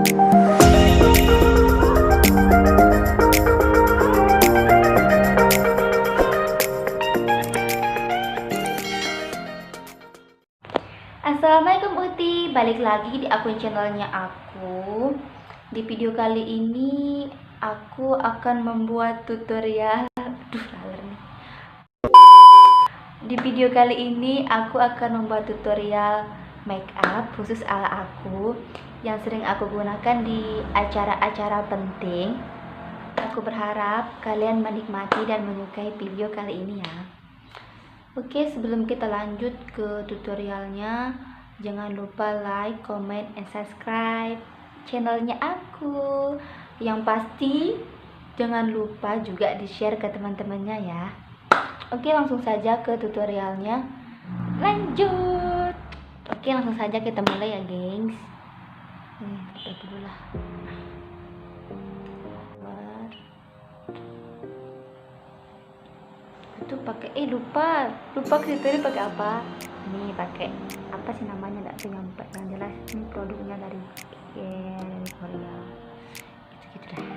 Assalamualaikum Uti, balik lagi di akun channelnya aku. Di video kali ini aku akan membuat tutorial. Di video kali ini aku akan membuat tutorial make up khusus ala aku yang sering aku gunakan di acara-acara penting. Aku berharap kalian menikmati dan menyukai video kali ini ya. Oke, sebelum kita lanjut ke tutorialnya, jangan lupa like, comment, and subscribe channelnya aku. Yang pasti jangan lupa juga di-share ke teman-temannya ya. Oke, langsung saja ke tutorialnya. Lanjut. Oke, langsung saja kita mulai ya, gengs. Kita dulu lah. Itu pakai lupa kriteria pakai apa? Ini pakai apa sih namanya, enggak sih nyampe yang jelas. Ini produknya dari Korea. Gitu dah.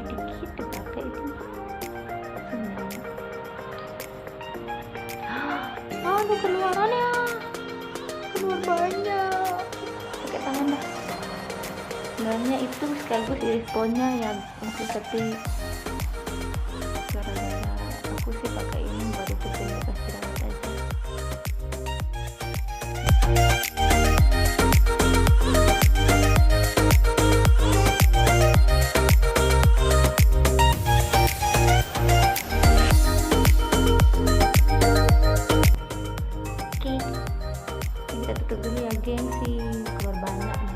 Dikit dipakai itu. Ada keluarannya. Keluar banyak. Pakai tangan dah. Sebenarnya itu sekaligus responnya yang untuk tapi aku sih pakai ini baru tutupin bekas jerawat aja. Oke, kita tutup dulu ya gengsi, keluar banyak nih.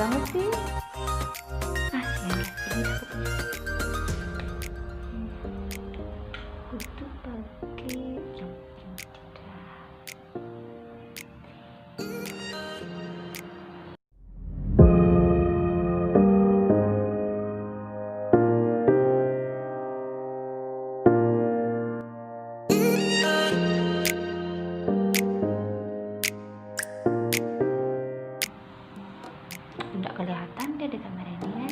banget sih. Ah, ya ini aku punya. Kudu pakai jam. Nggak kelihatan deh di kamera ini ya.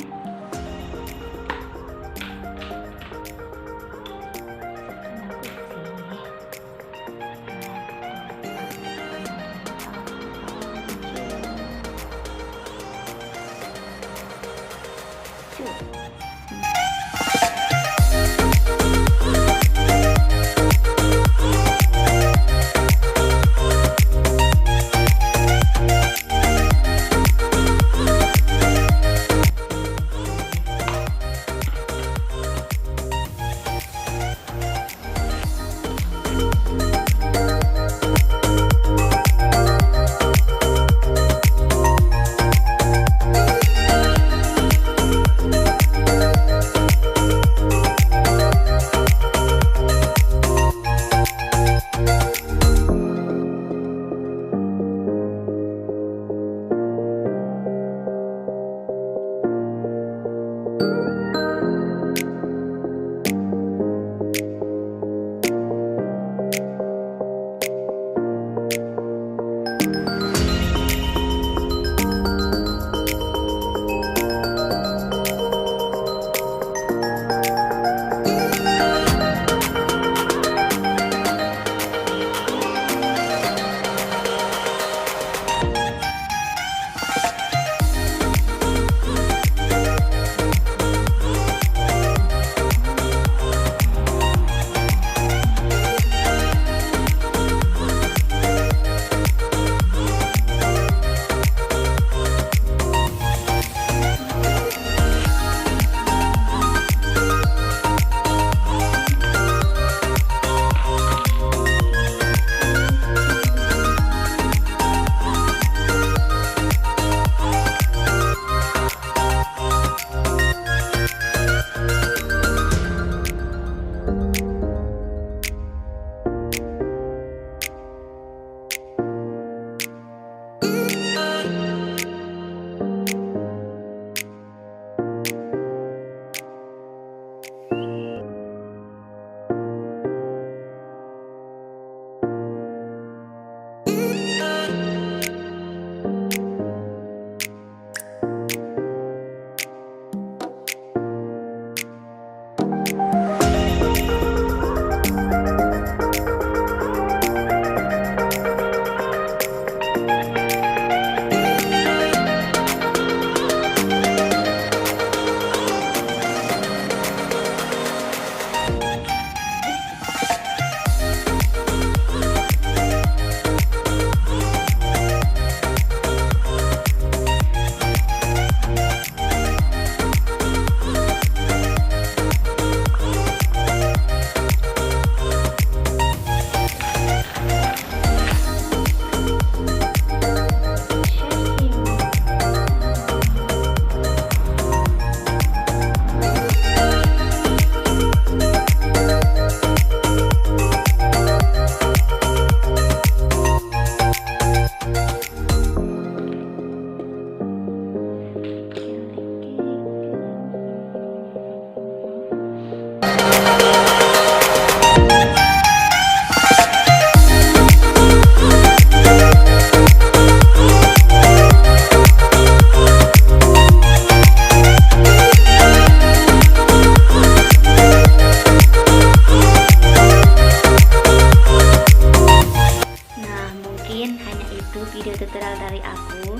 video tutorial dari aku.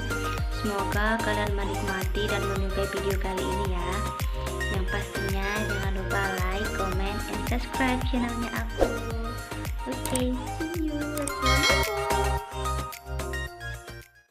Semoga kalian menikmati dan menyukai video kali ini ya. Yang pastinya jangan lupa like, comment, and subscribe channelnya aku. Oke, see you.